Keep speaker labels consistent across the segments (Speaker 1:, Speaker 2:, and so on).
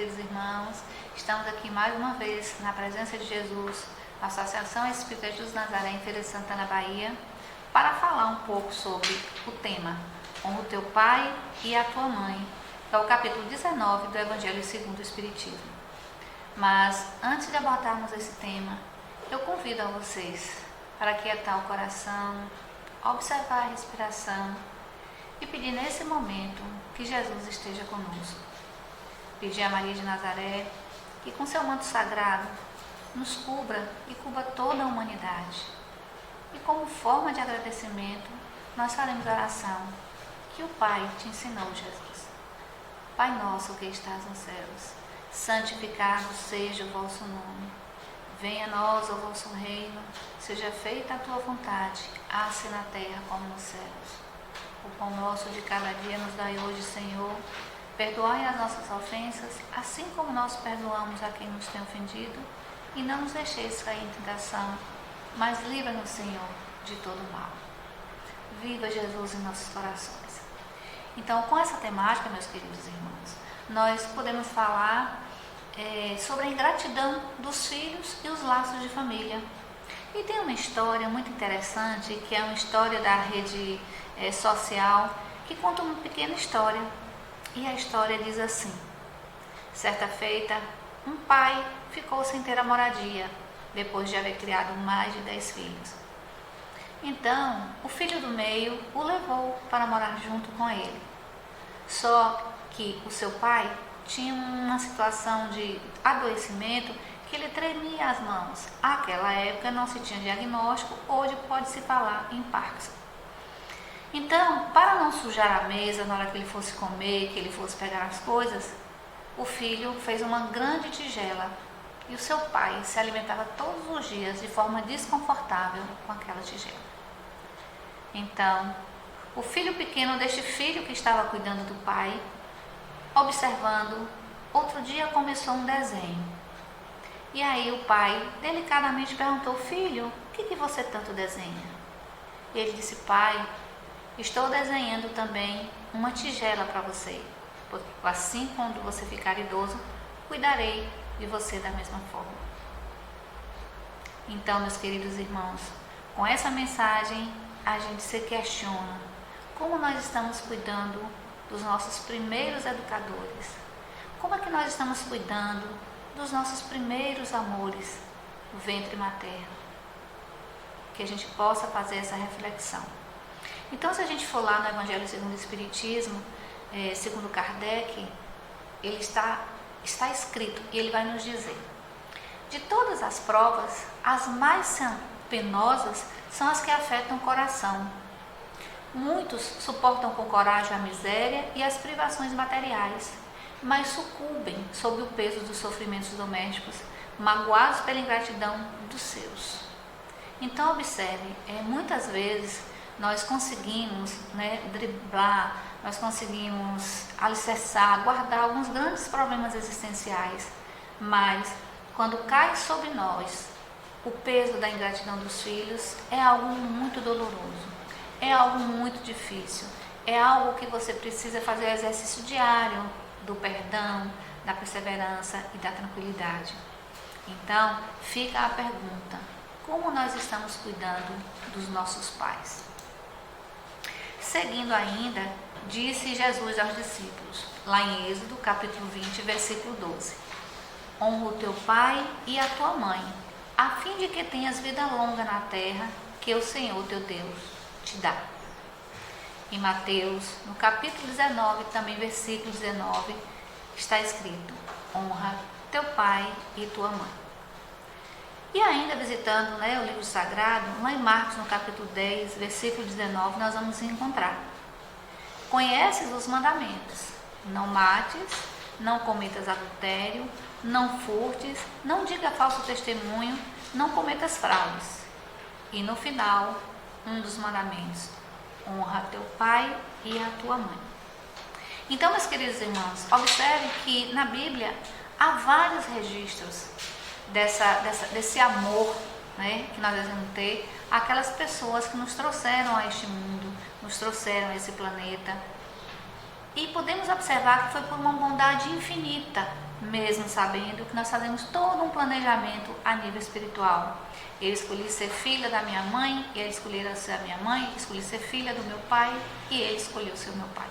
Speaker 1: queridos irmãos. Estamos aqui mais uma vez na presença de Jesus, na Associação Espírita Jesus Nazaré, em Feira de Santana, Bahia, para falar um pouco sobre o tema Honra o teu pai e a tua mãe, que é o capítulo 19 do Evangelho segundo o Espiritismo. Mas, antes de abordarmos esse tema, eu convido a vocês para aquietar o coração, observar a respiração e pedir nesse momento que Jesus esteja conosco. Pedir a Maria de Nazaré que com seu manto sagrado nos cubra e cubra toda a humanidade. E como forma de agradecimento, nós faremos a oração que o Pai te ensinou, Jesus. Pai nosso que estás nos céus, santificado seja o vosso nome. Venha a nós o vosso reino, seja feita a tua vontade, assim na terra como nos céus. O pão nosso de cada dia nos dai hoje, Senhor. Perdoai as nossas ofensas, assim como nós perdoamos a quem nos tem ofendido, e não nos deixeis cair em tentação, mas livra-nos, Senhor, de todo mal. Viva Jesus em nossos corações. Então, com essa temática, meus queridos irmãos, nós podemos falar sobre a ingratidão dos filhos e os laços de família. E tem uma história muito interessante, que é uma história da rede social, que conta uma pequena história. E a história diz assim: certa feita, um pai ficou sem ter a moradia, depois de haver criado mais de 10 filhos. Então, o filho do meio o levou para morar junto com ele. Só que o seu pai tinha uma situação de adoecimento que ele tremia as mãos. Naquela época não se tinha diagnóstico, hoje pode-se falar em Parkinson. Então, para não sujar a mesa na hora que ele fosse comer, que ele fosse pegar as coisas, o filho fez uma grande tigela e o seu pai se alimentava todos os dias de forma desconfortável com aquela tigela. Então, o filho pequeno deste filho que estava cuidando do pai, observando, outro dia começou um desenho. E aí o pai delicadamente perguntou: filho, o que você tanto desenha? E ele disse: pai, estou desenhando também uma tigela para você, porque assim, quando você ficar idoso, cuidarei de você da mesma forma. Então, meus queridos irmãos, com essa mensagem, a gente se questiona como nós estamos cuidando dos nossos primeiros educadores, como é que nós estamos cuidando dos nossos primeiros amores, o ventre materno, que a gente possa fazer essa reflexão. Então, se a gente for lá no Evangelho segundo o Espiritismo, segundo Kardec, ele está escrito e ele vai nos dizer: de todas as provas, as mais penosas são as que afetam o coração. Muitos suportam com coragem a miséria e as privações materiais, mas sucumbem sob o peso dos sofrimentos domésticos, magoados pela ingratidão dos seus. Então, observe, muitas vezes nós conseguimos driblar, nós conseguimos alicerçar, guardar alguns grandes problemas existenciais, mas quando cai sobre nós o peso da ingratidão dos filhos, é algo muito doloroso, é algo muito difícil, é algo que você precisa fazer exercício diário do perdão, da perseverança e da tranquilidade. Então, fica a pergunta: como nós estamos cuidando dos nossos pais? Seguindo ainda, disse Jesus aos discípulos, lá em Êxodo, capítulo 20, versículo 12: honra o teu pai e a tua mãe, a fim de que tenhas vida longa na terra que o Senhor teu Deus te dá. Em Mateus, no capítulo 19, também versículo 19, está escrito: honra teu pai e tua mãe. E ainda visitando o livro sagrado, lá em Marcos, no capítulo 10, versículo 19, nós vamos encontrar: conheces os mandamentos: não mates, não cometas adultério, não furtes, não diga falso testemunho, não cometas fraudes. E no final, um dos mandamentos: honra teu pai e a tua mãe. Então, meus queridos irmãos, observe que na Bíblia há vários registros desse amor, que nós devemos ter àquelas pessoas que nos trouxeram a este mundo, nos trouxeram a esse planeta. E podemos observar que foi por uma bondade infinita, mesmo sabendo que nós fazemos todo um planejamento a nível espiritual. Eu escolhi ser filha da minha mãe, ele escolheu ser a minha mãe, escolhi ser filha do meu pai e ele escolheu ser o meu pai.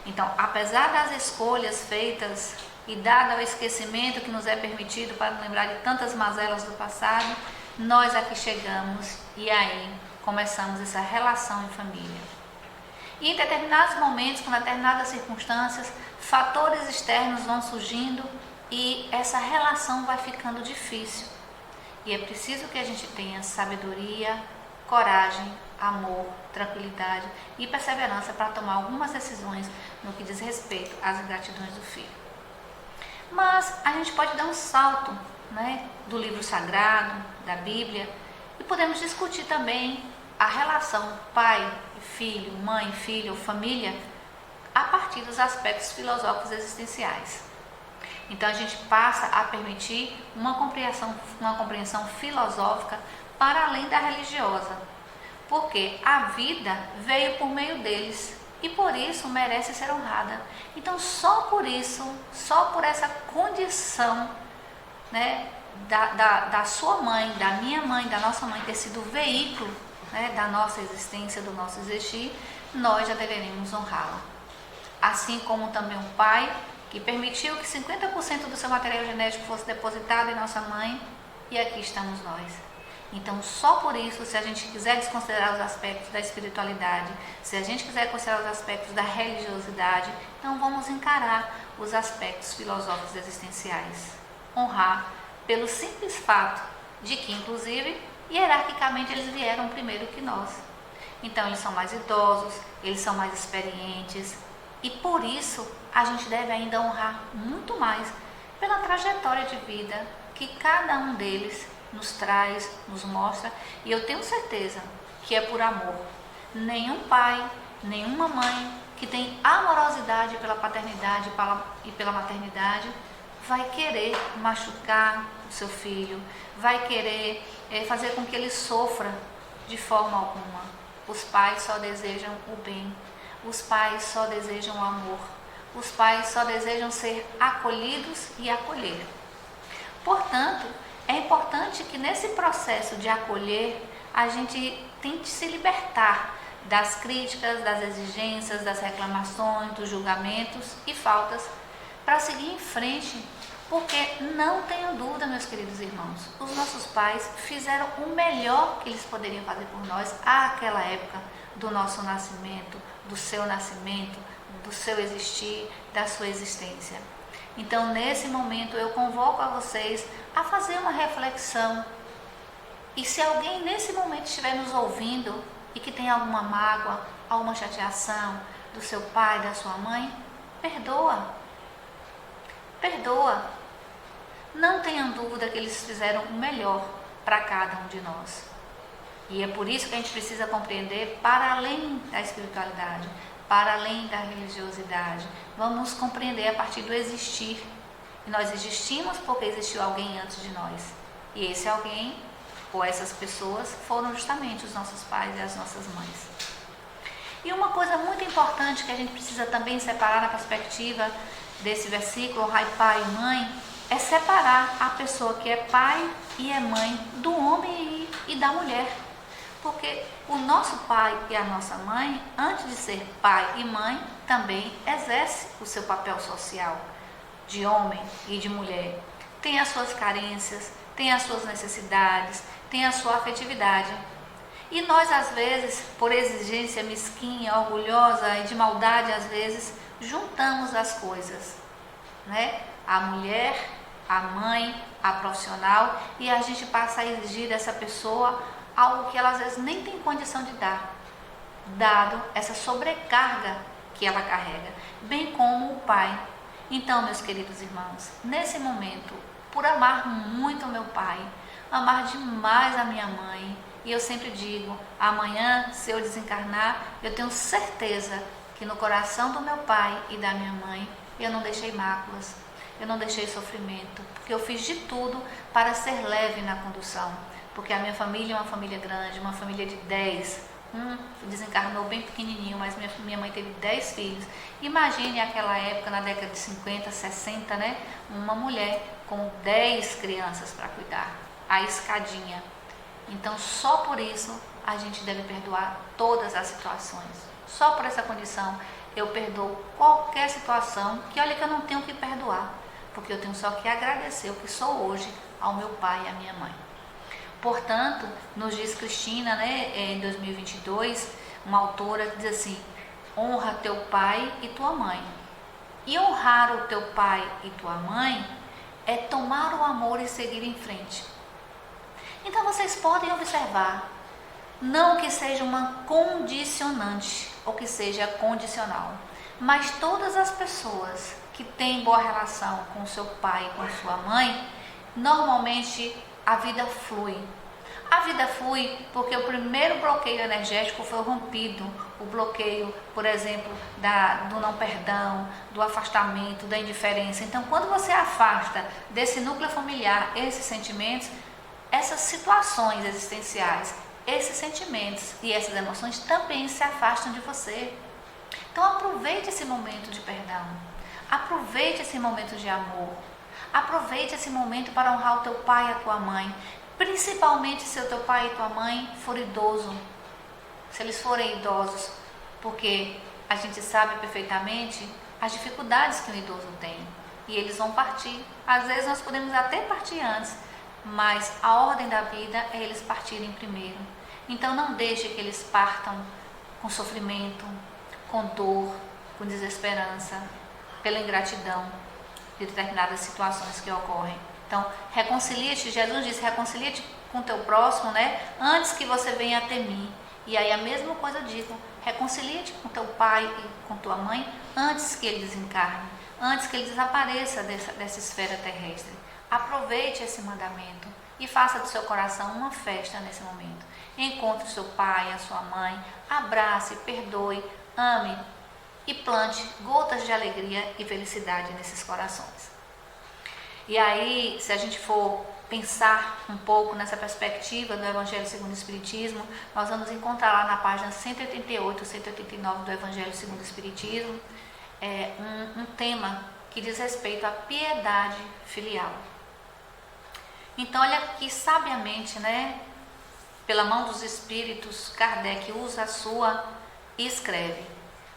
Speaker 1: Então, apesar das escolhas feitas e dado o esquecimento que nos é permitido para lembrar de tantas mazelas do passado, nós aqui chegamos e aí começamos essa relação em família. E em determinados momentos, com determinadas circunstâncias, fatores externos vão surgindo e essa relação vai ficando difícil. E é preciso que a gente tenha sabedoria, coragem, amor, tranquilidade e perseverança para tomar algumas decisões no que diz respeito às ingratidões do filho. Mas a gente pode dar um salto, do livro sagrado, da Bíblia, e podemos discutir também a relação pai e filho, mãe, filho ou família a partir dos aspectos filosóficos existenciais. Então a gente passa a permitir uma compreensão filosófica para além da religiosa, porque a vida veio por meio deles e por isso merece ser honrada. Então só por isso, só por essa condição, da sua mãe, da minha mãe, da nossa mãe ter sido o veículo, da nossa existência, do nosso existir, nós já deveríamos honrá-la. Assim como também o pai que permitiu que 50% do seu material genético fosse depositado em nossa mãe, e aqui estamos nós. Então, só por isso, se a gente quiser desconsiderar os aspectos da espiritualidade, se a gente quiser considerar os aspectos da religiosidade, então vamos encarar os aspectos filosóficos existenciais. Honrar pelo simples fato de que, inclusive, hierarquicamente eles vieram primeiro que nós. Então, eles são mais idosos, eles são mais experientes, e por isso a gente deve ainda honrar muito mais pela trajetória de vida que cada um deles nos traz, nos mostra, e eu tenho certeza que é por amor. Nenhum pai, nenhuma mãe que tem amorosidade pela paternidade e pela maternidade vai querer machucar o seu filho, vai querer fazer com que ele sofra de forma alguma. Os pais só desejam o bem, os pais só desejam o amor, os pais só desejam ser acolhidos e acolher. Portanto, é importante que nesse processo de acolher, a gente tente se libertar das críticas, das exigências, das reclamações, dos julgamentos e faltas para seguir em frente, porque não tenham dúvida, meus queridos irmãos, os nossos pais fizeram o melhor que eles poderiam fazer por nós àquela época do nosso nascimento, do seu nascimento, do seu existir, da sua existência. Então, nesse momento, eu convoco a vocês a fazer uma reflexão. E se alguém nesse momento estiver nos ouvindo e que tem alguma mágoa, alguma chateação do seu pai, da sua mãe, perdoa. Perdoa. Não tenham dúvida que eles fizeram o melhor para cada um de nós. E é por isso que a gente precisa compreender para além da espiritualidade, para além da religiosidade. Vamos compreender a partir do existir. E nós existimos porque existiu alguém antes de nós. E esse alguém, ou essas pessoas, foram justamente os nossos pais e as nossas mães. E uma coisa muito importante que a gente precisa também separar na perspectiva desse versículo, honrai pai e mãe, é separar a pessoa que é pai e é mãe do homem e da mulher. Porque o nosso pai e a nossa mãe, antes de ser pai e mãe, também exerce o seu papel social de homem e de mulher. Tem as suas carências, tem as suas necessidades, tem a sua afetividade. E nós, às vezes, por exigência mesquinha, orgulhosa e de maldade, às vezes, juntamos as coisas, A mulher, a mãe, a profissional, e a gente passa a exigir dessa pessoa algo que ela às vezes nem tem condição de dar, dado essa sobrecarga que ela carrega, bem como o pai. Então, meus queridos irmãos, nesse momento, por amar muito o meu pai, amar demais a minha mãe, e eu sempre digo, amanhã, se eu desencarnar, eu tenho certeza que no coração do meu pai e da minha mãe, eu não deixei máculas, eu não deixei sofrimento, porque eu fiz de tudo para ser leve na condução. Porque a minha família é uma família grande, uma família de 10, Um desencarnou bem pequenininho, mas minha mãe teve 10 filhos. Imagine aquela época, na década de 50, 60, né? Uma mulher com 10 crianças para cuidar, a escadinha. Então, só por isso a gente deve perdoar todas as situações. Só por essa condição eu perdoo qualquer situação, que olha que eu não tenho que perdoar, porque eu tenho só que agradecer o que sou hoje ao meu pai e à minha mãe. Portanto, nos diz Cristina, né, em 2022, uma autora que diz assim: honra teu pai e tua mãe. E honrar o teu pai e tua mãe é tomar o amor e seguir em frente. Então vocês podem observar, não que seja uma condicionante ou que seja condicional, mas todas as pessoas que têm boa relação com seu pai e com sua mãe, normalmente a vida flui. A vida flui porque o primeiro bloqueio energético foi rompido. O bloqueio, por exemplo, do não perdão, do afastamento, da indiferença. Então, quando você afasta desse núcleo familiar esses sentimentos, essas situações existenciais, esses sentimentos e essas emoções também se afastam de você. Então, aproveite esse momento de perdão. Aproveite esse momento de amor. Aproveite esse momento para honrar o teu pai e a tua mãe, principalmente se o teu pai e tua mãe for idoso, se eles forem idosos, porque a gente sabe perfeitamente as dificuldades que um idoso tem e eles vão partir. Às vezes nós podemos até partir antes, mas a ordem da vida é eles partirem primeiro. Então não deixe que eles partam com sofrimento, com dor, com desesperança, pela ingratidão de determinadas situações que ocorrem. Então, reconcilia-te, Jesus disse, reconcilia-te com o teu próximo, né? Antes que você venha até mim. E aí a mesma coisa eu digo, reconcilia-te com teu pai e com tua mãe antes que ele desencarne, antes que ele desapareça dessa esfera terrestre. Aproveite esse mandamento e faça do seu coração uma festa nesse momento. Encontre o seu pai, a sua mãe, abrace, perdoe, ame e plante gotas de alegria e felicidade nesses corações. E aí, se a gente for pensar um pouco nessa perspectiva do Evangelho segundo o Espiritismo, nós vamos encontrar lá na página 188, 189 do Evangelho segundo o Espiritismo, um tema que diz respeito à piedade filial. Então, olha que sabiamente, né, pela mão dos Espíritos, Kardec usa a sua e escreve: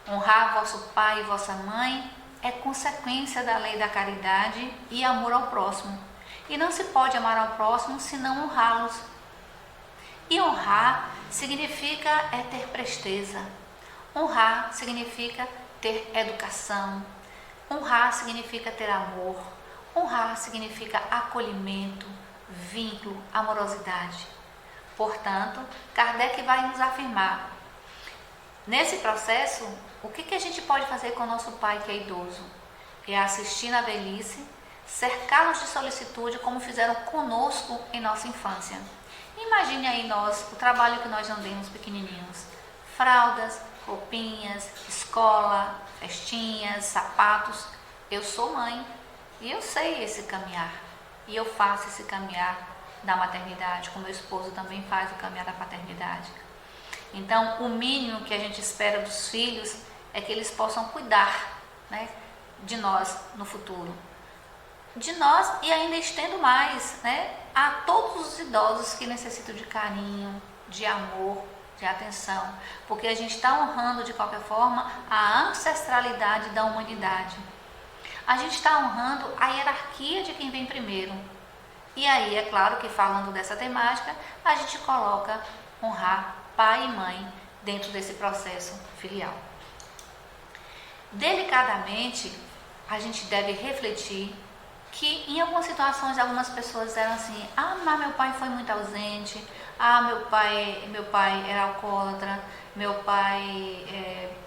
Speaker 1: honrar vosso pai e vossa mãe é consequência da lei da caridade e amor ao próximo. E não se pode amar ao próximo se não honrá-los. E honrar significa ter presteza. Honrar significa ter educação. Honrar significa ter amor. Honrar significa acolhimento, vínculo, amorosidade. Portanto, Kardec vai nos afirmar: nesse processo, o que a gente pode fazer com o nosso pai que é idoso? É assistir na velhice, cercá-los de solicitude como fizeram conosco em nossa infância. Imagine aí o trabalho que nós não demos pequenininhos. Fraldas, roupinhas, escola, festinhas, sapatos. Eu sou mãe e eu sei esse caminhar. E eu faço esse caminhar da maternidade, como meu esposo também faz o caminhar da paternidade. Então, o mínimo que a gente espera dos filhos é que eles possam cuidar, né, de nós no futuro. De nós, e ainda estendo mais, né, a todos os idosos que necessitam de carinho, de amor, de atenção, porque a gente está honrando de qualquer forma a ancestralidade da humanidade. A gente está honrando a hierarquia de quem vem primeiro. E aí, é claro que falando dessa temática, a gente coloca honrar pai e mãe dentro desse processo filial. Delicadamente, a gente deve refletir que em algumas situações algumas pessoas disseram assim: mas meu pai foi muito ausente, meu pai era alcoólatra, meu pai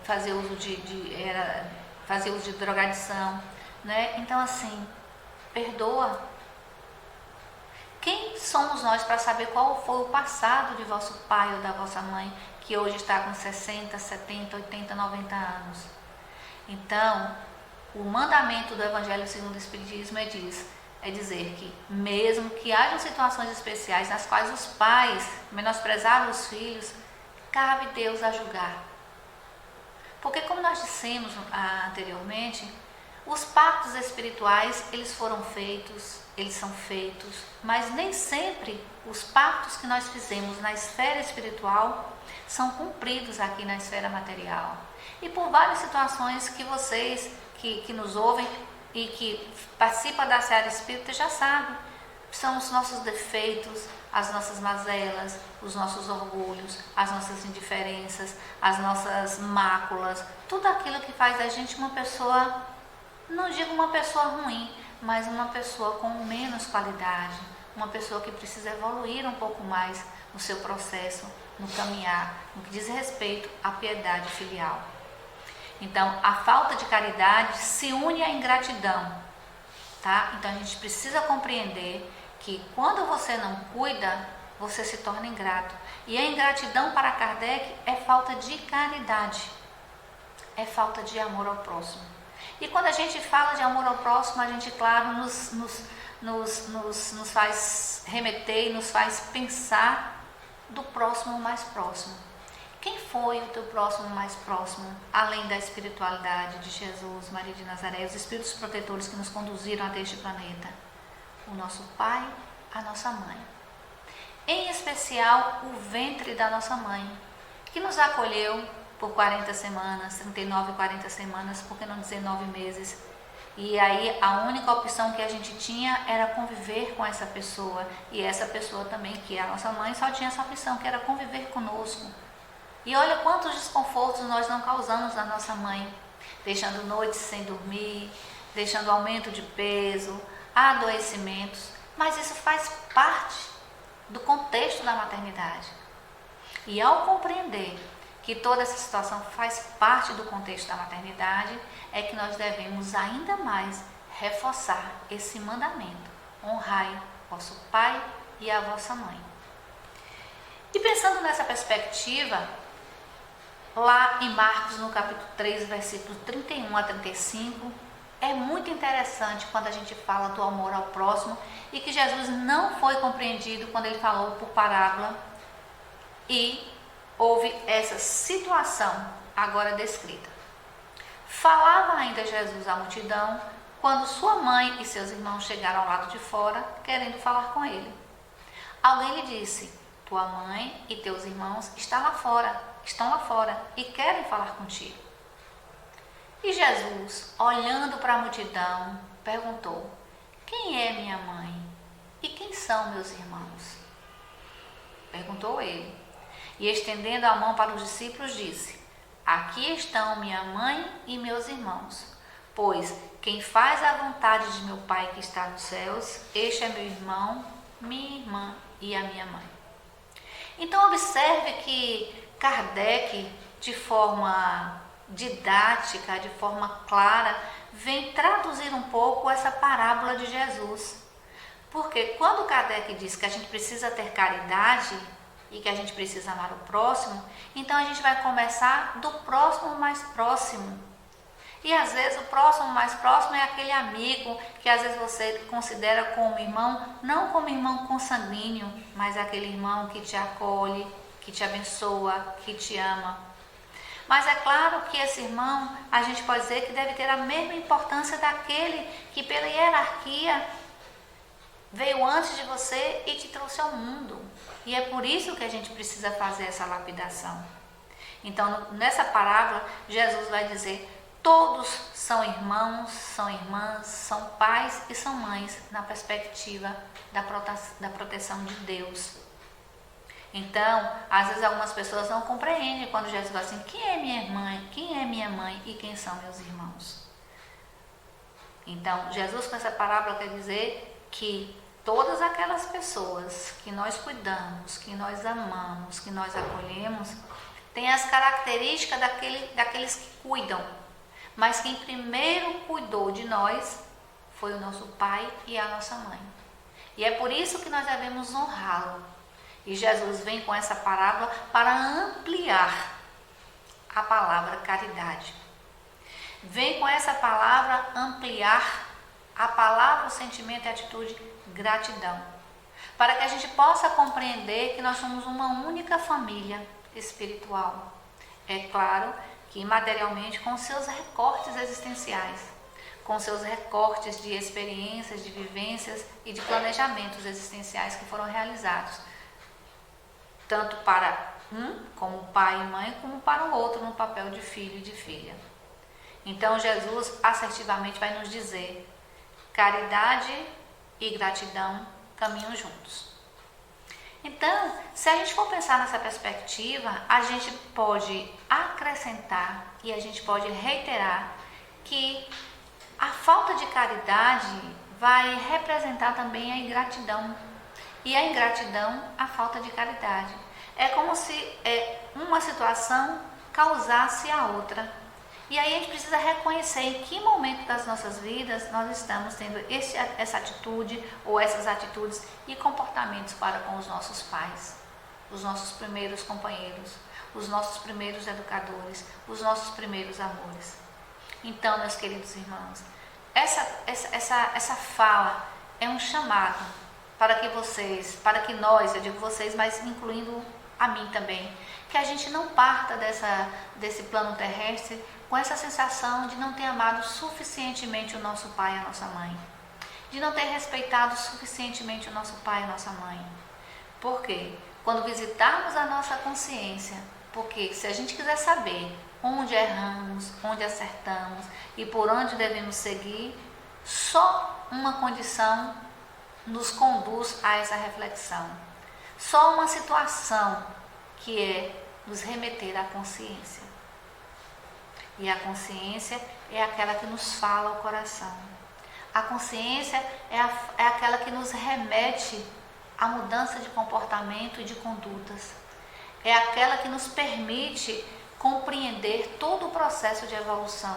Speaker 1: fazia uso de drogadição, né? Então assim, perdoa. Quem somos nós para saber qual foi o passado de vosso pai ou da vossa mãe, que hoje está com 60, 70, 80, 90 anos? Então, o mandamento do Evangelho segundo o Espiritismo é dizer que, mesmo que hajam situações especiais nas quais os pais menosprezaram os filhos, cabe Deus a julgar. Porque como nós dissemos anteriormente, os pactos espirituais, eles foram feitos, eles são feitos, mas nem sempre os pactos que nós fizemos na esfera espiritual são cumpridos aqui na esfera material. E por várias situações que vocês que nos ouvem e que participam da seara espírita já sabem, são os nossos defeitos, as nossas mazelas, os nossos orgulhos, as nossas indiferenças, as nossas máculas, tudo aquilo que faz da gente uma pessoa, não digo uma pessoa ruim, mas uma pessoa com menos qualidade, uma pessoa que precisa evoluir um pouco mais no seu processo, no caminhar, no que diz respeito à piedade filial. Então, a falta de caridade se une à ingratidão, tá? Então, a gente precisa compreender que quando você não cuida, você se torna ingrato. E a ingratidão para Kardec é falta de caridade, é falta de amor ao próximo. E quando a gente fala de amor ao próximo, a gente, claro, nos faz remeter e nos faz pensar do próximo mais próximo. Quem foi o teu próximo mais próximo, além da espiritualidade de Jesus, Maria de Nazaré, os espíritos protetores que nos conduziram até este planeta? O nosso pai, a nossa mãe. Em especial, o ventre da nossa mãe, que nos acolheu por 40 semanas, 39, 40 semanas, por que não dizer 9 meses? E aí a única opção que a gente tinha era conviver com essa pessoa. E essa pessoa também, que é a nossa mãe, só tinha essa opção, que era conviver conosco. E olha quantos desconfortos nós não causamos na nossa mãe, deixando noites sem dormir, deixando aumento de peso, adoecimentos, mas isso faz parte do contexto da maternidade. E ao compreender que toda essa situação faz parte do contexto da maternidade, é que nós devemos ainda mais reforçar esse mandamento: honrai vosso pai e a vossa mãe. E pensando nessa perspectiva, lá em Marcos, no capítulo 3, versículos 31 a 35, é muito interessante quando a gente fala do amor ao próximo e que Jesus não foi compreendido quando ele falou por parábola e houve essa situação agora descrita. Falava ainda Jesus à multidão quando sua mãe e seus irmãos chegaram ao lado de fora querendo falar com ele. Alguém lhe disse: tua mãe e teus irmãos estão lá fora e querem falar contigo. E Jesus, olhando para a multidão, perguntou: quem é minha mãe e quem são meus irmãos? Perguntou ele. E estendendo a mão para os discípulos, disse: aqui estão minha mãe e meus irmãos, pois quem faz a vontade de meu Pai que está nos céus, este é meu irmão, minha irmã e a minha mãe. Então observe que Kardec, de forma didática, de forma clara, vem traduzir um pouco essa parábola de Jesus. Porque quando Kardec diz que a gente precisa ter caridade e que a gente precisa amar o próximo, então a gente vai começar do próximo mais próximo. E às vezes o próximo mais próximo é aquele amigo que às vezes você considera como irmão, não como irmão consanguíneo, mas aquele irmão que te acolhe, que te abençoa, que te ama. Mas é claro que esse irmão, a gente pode dizer que deve ter a mesma importância daquele que pela hierarquia veio antes de você e te trouxe ao mundo. E é por isso que a gente precisa fazer essa lapidação. Então, nessa parábola, Jesus vai dizer: todos são irmãos, são irmãs, são pais e são mães, na perspectiva da proteção de Deus. Então, às vezes algumas pessoas não compreendem quando Jesus fala assim: quem é minha irmã, quem é minha mãe e quem são meus irmãos? Então, Jesus com essa parábola quer dizer que todas aquelas pessoas que nós cuidamos, que nós amamos, que nós acolhemos, têm as características daqueles que cuidam. Mas quem primeiro cuidou de nós foi o nosso pai e a nossa mãe. E é por isso que nós devemos honrá-lo. E Jesus vem com essa parábola para ampliar a palavra caridade. Vem com essa palavra ampliar a palavra, o sentimento e a atitude gratidão. Para que a gente possa compreender que nós somos uma única família espiritual. É claro que materialmente com seus recortes existenciais, com seus recortes de experiências, de vivências e de planejamentos existenciais que foram realizados, tanto para um, como pai e mãe, como para o outro, no papel de filho e de filha. Então Jesus assertivamente vai nos dizer: caridade e gratidão caminham juntos. Então, se a gente for pensar nessa perspectiva, a gente pode acrescentar e a gente pode reiterar que a falta de caridade vai representar também a ingratidão. E a ingratidão, a falta de caridade. É como se uma situação causasse a outra. E aí a gente precisa reconhecer em que momento das nossas vidas nós estamos tendo essa atitude ou essas atitudes e comportamentos para com os nossos pais, os nossos primeiros companheiros, os nossos primeiros educadores, os nossos primeiros amores. Então, meus queridos irmãos, essa fala é um chamado para que vocês, para que nós, eu digo vocês, mas incluindo a mim também, que a gente não parta desse plano terrestre com essa sensação de não ter amado suficientemente o nosso pai e a nossa mãe, de não ter respeitado suficientemente o nosso pai e a nossa mãe. Por quê? Quando visitarmos a nossa consciência, porque se a gente quiser saber onde erramos, onde acertamos e por onde devemos seguir, só uma condição nos conduz a essa reflexão. Só uma situação, que é nos remeter à consciência. E a consciência é aquela que nos fala ao coração. A consciência é aquela que nos remete à mudança de comportamento e de condutas. É aquela que nos permite compreender todo o processo de evolução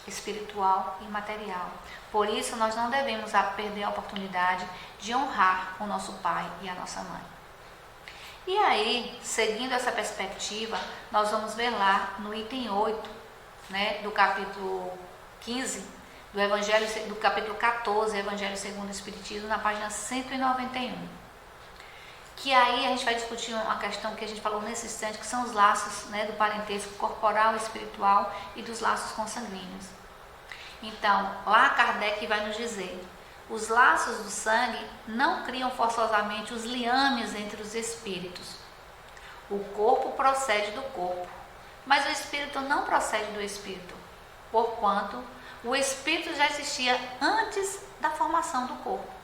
Speaker 1: espiritual e material. Por isso, nós não devemos perder a oportunidade de honrar o nosso pai e a nossa mãe. E aí, seguindo essa perspectiva, nós vamos ver lá no item 8, do capítulo 15, do capítulo 14, Evangelho segundo o Espiritismo, na página 191. Que aí a gente vai discutir uma questão que a gente falou nesse instante, que são os laços do parentesco corporal, espiritual e dos laços consanguíneos. Então, lá Kardec vai nos dizer: os laços do sangue não criam forçosamente os liames entre os espíritos. O corpo procede do corpo, mas o espírito não procede do espírito, porquanto o espírito já existia antes da formação do corpo.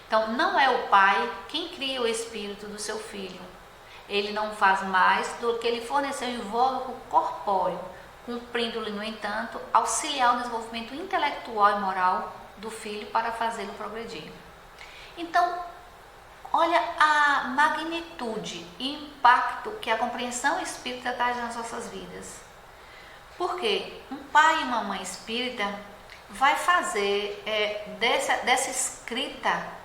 Speaker 1: Então, não é o pai quem cria o espírito do seu filho. Ele não faz mais do que ele forneceu invólucro corpóreo, cumprindo-lhe, no entanto, auxiliar o desenvolvimento intelectual e moral do filho para fazê-lo progredir. Então, olha a magnitude e impacto que a compreensão espírita traz nas nossas vidas. Porque um pai e uma mãe espírita vai fazer dessa escrita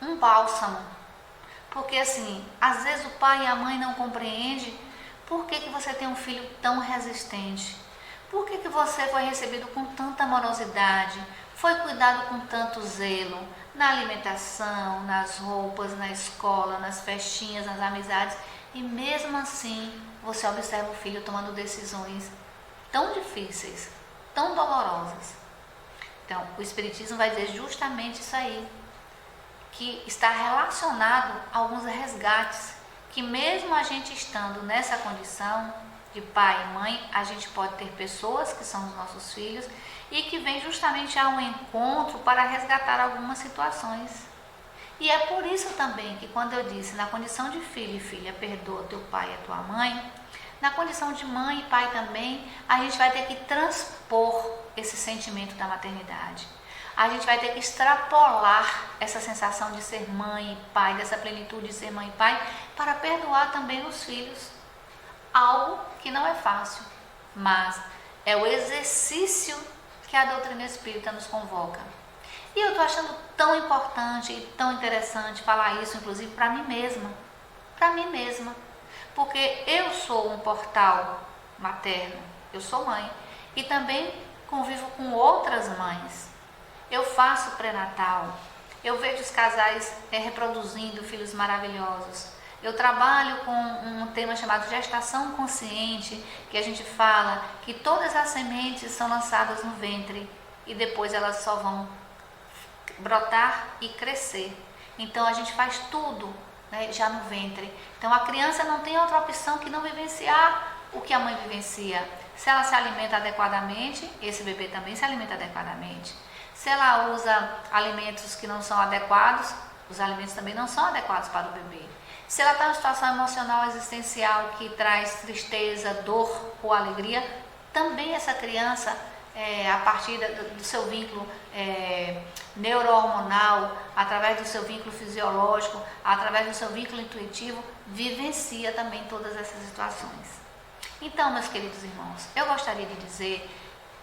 Speaker 1: um bálsamo. Porque assim, às vezes o pai e a mãe não compreendem por que você tem um filho tão resistente. Por que você foi recebido com tanta amorosidade, foi cuidado com tanto zelo, na alimentação, nas roupas, na escola, nas festinhas, nas amizades, e mesmo assim você observa o filho tomando decisões tão difíceis, tão dolorosas. Então, o Espiritismo vai dizer justamente isso aí, que está relacionado a alguns resgates, que mesmo a gente estando nessa condição de pai e mãe, a gente pode ter pessoas que são os nossos filhos e que vêm justamente a um encontro para resgatar algumas situações. E é por isso também que quando eu disse, na condição de filho e filha, perdoa teu pai e a tua mãe, na condição de mãe e pai também, a gente vai ter que transpor esse sentimento da maternidade. A gente vai ter que extrapolar essa sensação de ser mãe e pai, dessa plenitude de ser mãe e pai, para perdoar também os filhos. Algo que não é fácil, mas é o exercício que a doutrina espírita nos convoca. E eu estou achando tão importante e tão interessante falar isso, inclusive para mim mesma, porque eu sou um portal materno, eu sou mãe, e também convivo com outras mães. Eu faço pré-natal, eu vejo os casais reproduzindo filhos maravilhosos, Eu trabalho com um tema chamado gestação consciente, que a gente fala que todas as sementes são lançadas no ventre e depois elas só vão brotar e crescer. Então a gente faz tudo, né, já no ventre. Então a criança não tem outra opção que não vivenciar o que a mãe vivencia. Se ela se alimenta adequadamente, esse bebê também se alimenta adequadamente. Se ela usa alimentos que não são adequados, os alimentos também não são adequados para o bebê. Se ela está em uma situação emocional existencial que traz tristeza, dor ou alegria, também essa criança, a partir do seu vínculo neurohormonal, através do seu vínculo fisiológico, através do seu vínculo intuitivo, vivencia também todas essas situações. Então, meus queridos irmãos, eu gostaria de dizer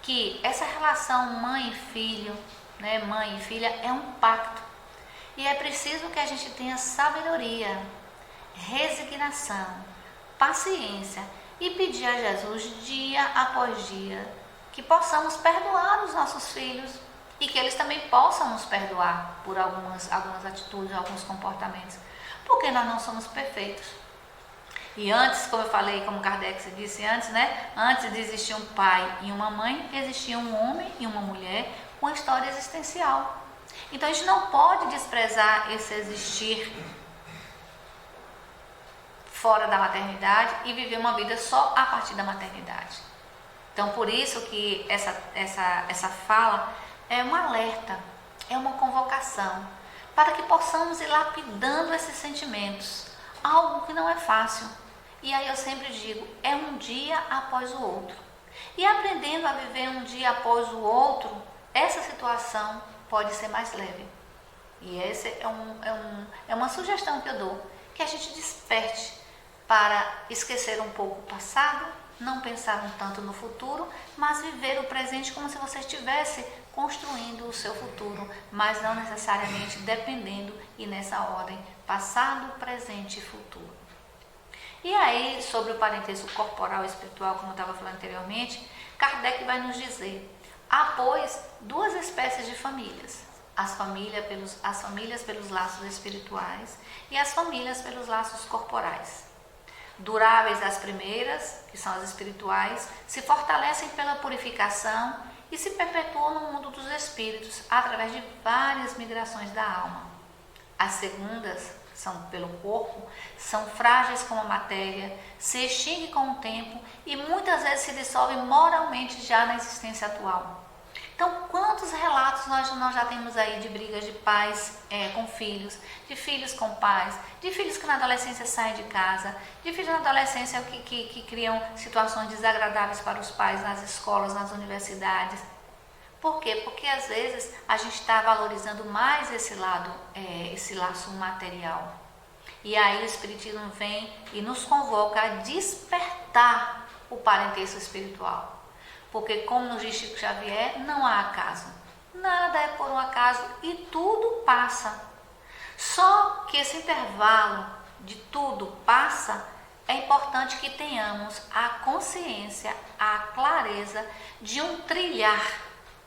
Speaker 1: que essa relação mãe e filho, né, mãe e filha, é um pacto. E é preciso que a gente tenha sabedoria, resignação, paciência e pedir a Jesus dia após dia que possamos perdoar os nossos filhos e que eles também possam nos perdoar por algumas atitudes, alguns comportamentos, porque nós não somos perfeitos. E antes, como eu falei, como Kardec disse antes, né? Antes de existir um pai e uma mãe, existia um homem e uma mulher com história existencial. Então a gente não pode desprezar esse existir fora da maternidade e viver uma vida só a partir da maternidade. Então por isso que essa fala é um alerta, é uma convocação, para que possamos ir lapidando esses sentimentos, algo que não é fácil. E aí eu sempre digo, é um dia após o outro. E aprendendo a viver um dia após o outro, essa situação pode ser mais leve. E essa é uma sugestão que eu dou, que a gente desperte para esquecer um pouco o passado, não pensar um tanto no futuro, mas viver o presente como se você estivesse construindo o seu futuro, mas não necessariamente dependendo e nessa ordem, passado, presente e futuro. E aí, sobre o parentesco corporal e espiritual, como eu estava falando anteriormente, Kardec vai nos dizer: há, pois, duas espécies de famílias, as famílias pelos laços espirituais e as famílias pelos laços corporais. Duráveis as primeiras, que são as espirituais, se fortalecem pela purificação e se perpetuam no mundo dos espíritos através de várias migrações da alma. As segundas, são pelo corpo, são frágeis como a matéria, se extinguem com o tempo e muitas vezes se dissolvem moralmente já na existência atual. Então, quantos relatos nós já temos aí de brigas de pais com filhos, de filhos com pais, de filhos que na adolescência saem de casa, de filhos na adolescência que criam situações desagradáveis para os pais nas escolas, nas universidades. Por quê? Porque às vezes a gente está valorizando mais esse lado, esse laço material. E aí o Espiritismo vem e nos convoca a despertar o parentesco espiritual. Porque, como nos diz Chico Xavier, não há acaso. Nada é por um acaso e tudo passa. Só que esse intervalo de tudo passa, é importante que tenhamos a consciência, a clareza de um trilhar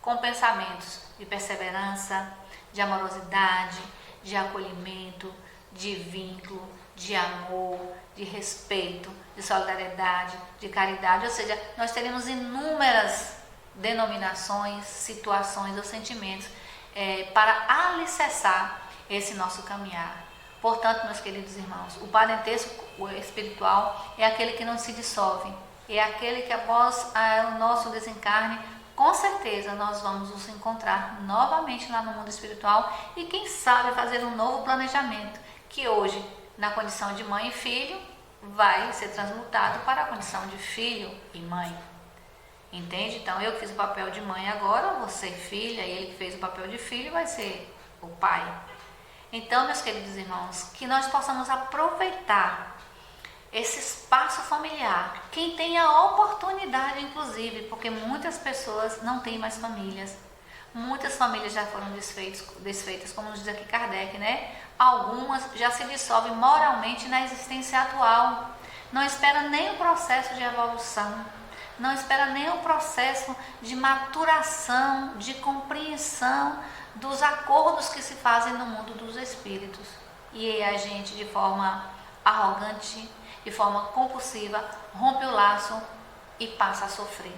Speaker 1: com pensamentos de perseverança, de amorosidade, de acolhimento, de vínculo, de amor, de respeito, de solidariedade, de caridade. Ou seja, nós teremos inúmeras denominações, situações ou sentimentos para alicerçar esse nosso caminhar. Portanto, meus queridos irmãos, o parentesco espiritual é aquele que não se dissolve, é aquele que após o nosso desencarne, com certeza nós vamos nos encontrar novamente lá no mundo espiritual e quem sabe fazer um novo planejamento, que hoje, na condição de mãe e filho, vai ser transmutado para a condição de filho e mãe. Entende? Então eu que fiz o papel de mãe agora, vou ser filha, e ele que fez o papel de filho vai ser o pai. Então, meus queridos irmãos, que nós possamos aproveitar esse espaço familiar, quem tem a oportunidade, inclusive, porque muitas pessoas não têm mais famílias, muitas famílias já foram desfeitas, como nos diz aqui Kardec, né? Algumas já se dissolvem moralmente na existência atual, não espera nem o processo de evolução, não espera nem o processo de maturação, de compreensão dos acordos que se fazem no mundo dos espíritos. E a gente, de forma arrogante, de forma compulsiva, rompe o laço e passa a sofrer.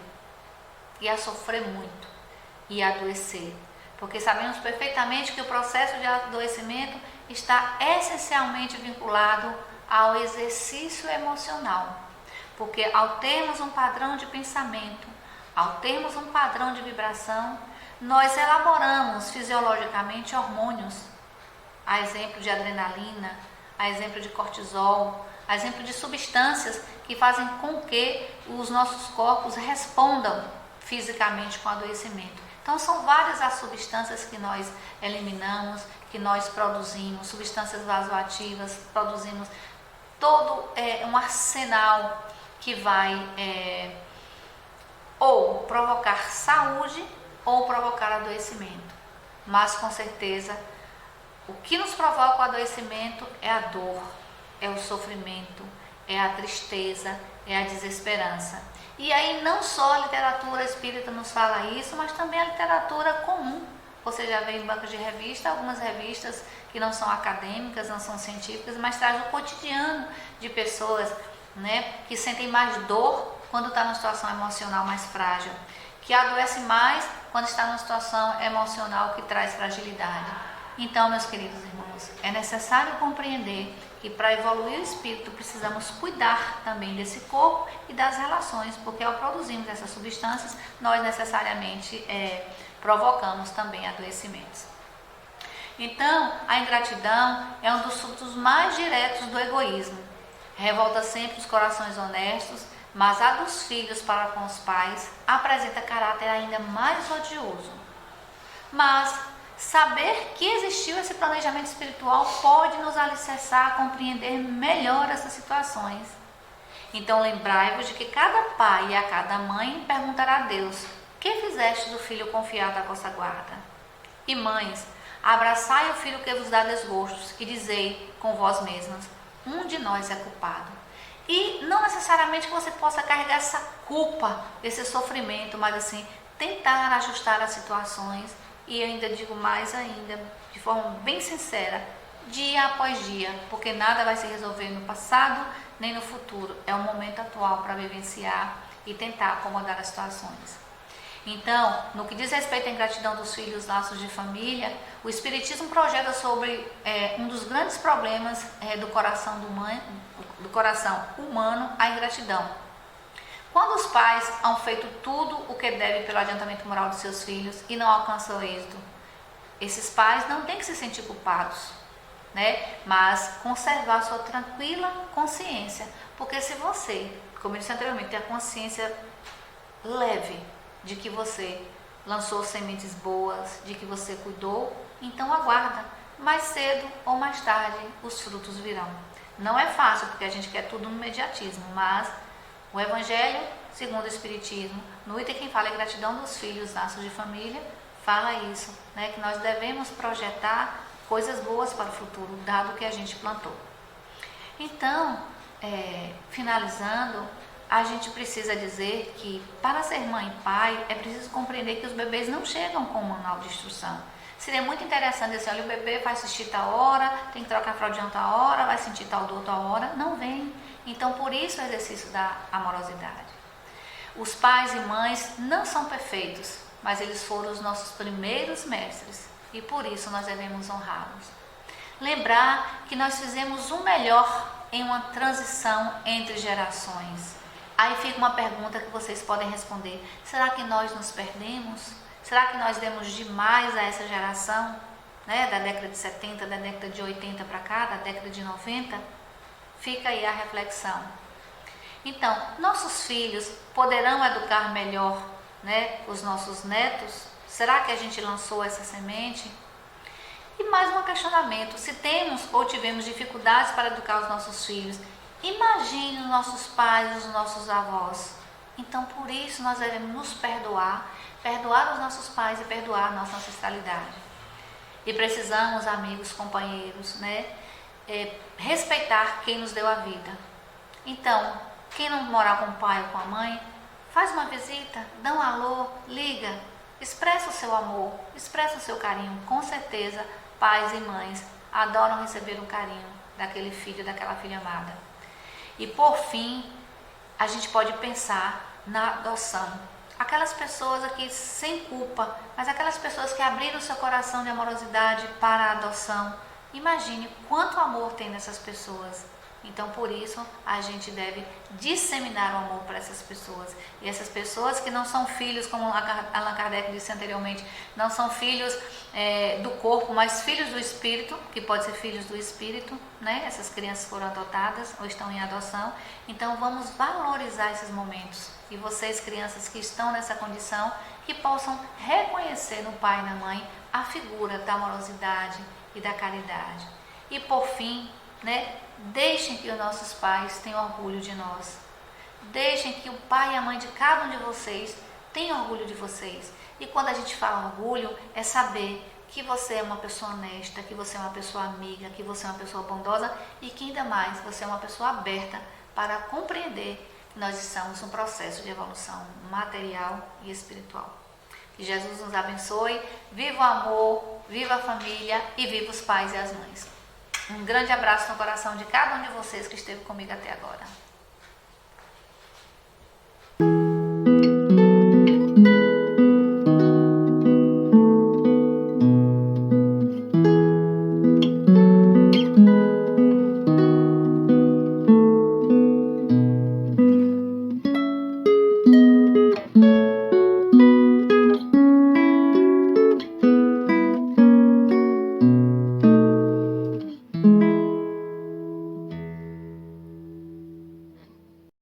Speaker 1: E a sofrer muito. E a adoecer. Porque sabemos perfeitamente que o processo de adoecimento está essencialmente vinculado ao exercício emocional. Porque ao termos um padrão de pensamento, ao termos um padrão de vibração, nós elaboramos fisiologicamente hormônios, a exemplo de adrenalina, a exemplo de cortisol, a exemplo de substâncias que fazem com que os nossos corpos respondam fisicamente com adoecimento. Então são várias as substâncias que nós eliminamos, que nós produzimos, substâncias vasoativas, produzimos todo um arsenal que vai ou provocar saúde ou provocar adoecimento. Mas com certeza o que nos provoca o adoecimento é a dor, é o sofrimento, é a tristeza, é a desesperança. E aí não só a literatura espírita nos fala isso, mas também a literatura comum. Você já vê em bancas de revista, algumas revistas que não são acadêmicas, não são científicas, mas traz o cotidiano de pessoas, né, que sentem mais dor quando está numa situação emocional mais frágil, que adoece mais quando está numa situação emocional que traz fragilidade. Então, meus queridos irmãos, é necessário compreender que para evoluir o espírito precisamos cuidar também desse corpo e das relações, porque ao produzirmos essas substâncias, nós necessariamente provocamos também adoecimentos. Então, a ingratidão é um dos frutos mais diretos do egoísmo. Revolta sempre os corações honestos, mas a dos filhos para com os pais apresenta caráter ainda mais odioso. Mas saber que existiu esse planejamento espiritual pode nos alicerçar a compreender melhor essas situações. Então lembrai-vos de que cada pai e a cada mãe perguntará a Deus: que fizeste do filho confiado à vossa guarda? E mães, abraçai o filho que vos dá desgostos e dizei com vós mesmas: um de nós é culpado. E não necessariamente que você possa carregar essa culpa, esse sofrimento, mas assim, tentar ajustar as situações. E ainda digo mais ainda, de forma bem sincera, dia após dia, porque nada vai se resolver no passado nem no futuro. É o momento atual para vivenciar e tentar acomodar as situações. Então, no que diz respeito à ingratidão dos filhos, laços de família, o Espiritismo projeta sobre um dos grandes problemas do coração humano, a ingratidão. Quando os pais hão feito tudo o que devem pelo adiantamento moral de seus filhos e não alcançam o êxito, esses pais não têm que se sentir culpados, né? Mas conservar sua tranquila consciência. Porque se você, como eu disse anteriormente, tem a consciência leve de que você lançou sementes boas, de que você cuidou, então aguarda. Mais cedo ou mais tarde os frutos virão. Não é fácil, porque a gente quer tudo no imediatismo, mas o Evangelho, segundo o Espiritismo, no item que fala em gratidão dos filhos, laços de família, fala isso, né, que nós devemos projetar coisas boas para o futuro, dado o que a gente plantou. Então, finalizando, a gente precisa dizer que para ser mãe e pai, é preciso compreender que os bebês não chegam com um manual de instrução. Seria muito interessante dizer, olha, o bebê vai assistir tal hora, tem que trocar a fraldinha tal hora, vai sentir tal dor tal hora. Não vem. Então, por isso o exercício da amorosidade. Os pais e mães não são perfeitos, mas eles foram os nossos primeiros mestres e por isso nós devemos honrá-los. Lembrar que nós fizemos o melhor em uma transição entre gerações. Aí fica uma pergunta que vocês podem responder: será que nós nos perdemos? Será que nós demos demais a essa geração, né, da década de 70, da década de 80 para cá, da década de 90? Fica aí a reflexão. Então, nossos filhos poderão educar melhor, né, os nossos netos? Será que a gente lançou essa semente? E mais um questionamento: se temos ou tivemos dificuldades para educar os nossos filhos, imagine os nossos pais, os nossos avós. Então, por isso nós devemos nos perdoar os nossos pais e perdoar a nossa ancestralidade. E precisamos, amigos, companheiros, né, respeitar quem nos deu a vida. Então, quem não morar com o pai ou com a mãe, faz uma visita, dá um alô, liga, expressa o seu amor, expressa o seu carinho. Com certeza, pais e mães adoram receber um carinho daquele filho, daquela filha amada. E por fim, a gente pode pensar na adoção. Aquelas pessoas aqui sem culpa, mas aquelas pessoas que abriram seu coração de amorosidade para a adoção. Imagine quanto amor tem nessas pessoas. Então, por isso, a gente deve disseminar o amor para essas pessoas. E essas pessoas que não são filhos, como Allan Kardec disse anteriormente, não são filhos do corpo, mas filhos do espírito, que pode ser filhos do espírito, né? Essas crianças foram adotadas ou estão em adoção. Então, vamos valorizar esses momentos. E vocês, crianças que estão nessa condição, que possam reconhecer no pai e na mãe a figura da amorosidade e da caridade. E por fim, né? Deixem que os nossos pais tenham orgulho de nós. Deixem que o pai e a mãe de cada um de vocês tenham orgulho de vocês. E quando a gente fala orgulho, é saber que você é uma pessoa honesta, que você é uma pessoa amiga, que você é uma pessoa bondosa e que ainda mais você é uma pessoa aberta para compreender que nós estamos num processo de evolução material e espiritual. Que Jesus nos abençoe. Viva o amor, viva a família e viva os pais e as mães. Um grande abraço no coração de cada um de vocês que esteve comigo até agora.